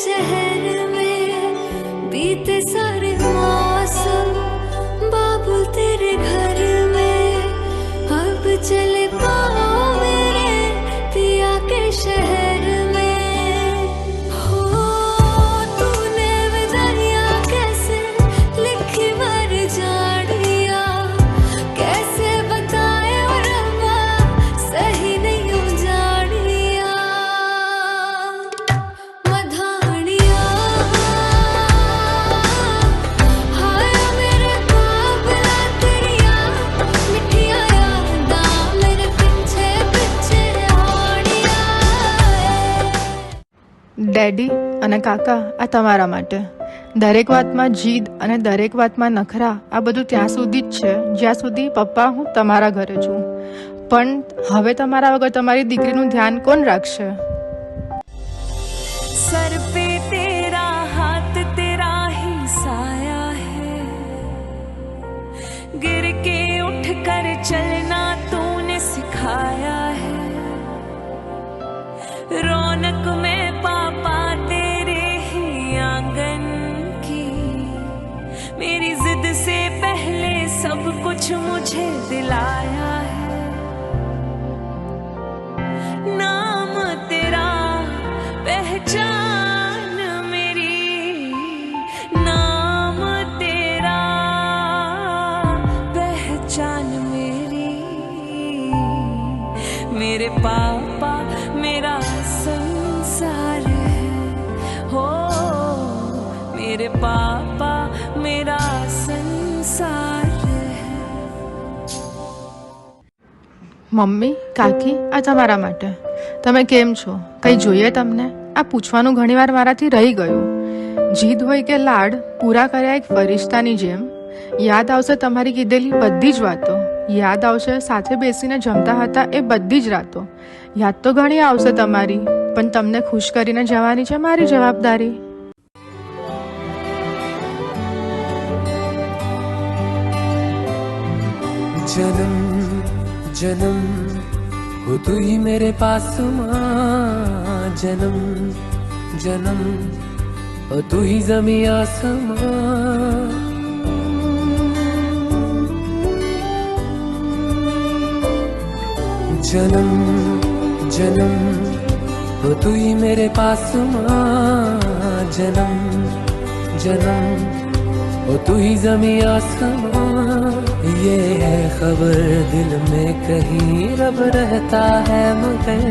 शहर में बीते सारे मौसम, बाबुल तेरे घर में अब चले पाओ मेरे पिया के शहर में। हो तूने विदाइयां कैसे लिखी मर जानिया, कैसे बताए और अम्मा सही नहीं हो जानिया। मधानिया हाय मेरे काबला तेरिया, मिठिया यादा मेरे पीछे पीछे आनिया। ડેડી અને કાકા, આ તમારા માટે. દરેક વાતમાં જીદ અને દરેક વાતમાં નખરા, આ બધું ત્યાં સુધી જ છે જ્યાં સુધી પપ્પા હું તમારા ઘરે છું. પણ હવે તમારા વગર તમારી દીકરીનું ધ્યાન કોણ રાખશે? सर पे तेरा हाथ तेरा ही साया है, गिर के उठ कर चलना तूने सिखाया है। रौनक में पापा तेरे ही आंगन की, मेरी जिद से पहले सब कुछ मुझे दिलाया है। नाम तेरा पहचान मेरी, नाम तेरा पहचान मेरी। मेरे पापा मेरा संसार है, हो मेरे पापा मेरा संसार है। મમ્મી, કાકી, આ તમારા માટે. તમે કેમ છો? કંઈ જોઈએ તમને? આ પૂછવાનું ઘણીવાર મારાથી રહી ગયું. જીદ હોય કે લાડ, પૂરા કર્યા એક ફરિશ્તાની જેમ. યાદ આવશે તમારી કીધેલી બધી જ વાતો. યાદ આવશે સાથે બેસીને જમતા હતા એ બધી જ રાતો. યાદ તો ઘણી આવશે તમારી, પણ તમને ખુશ કરીને જવાની છે મારી જવાબદારી. जन्म जन्म हो तू ही मेरे पास माँ, जन्म जन्म हो तू ही जमी आसमां। जन्म जन्म हो तू ही मेरे पास माँ, जन्म जन्म हो तू ही जमी आसमां। ये है खबर दिल में कहीं रब रहता है मगर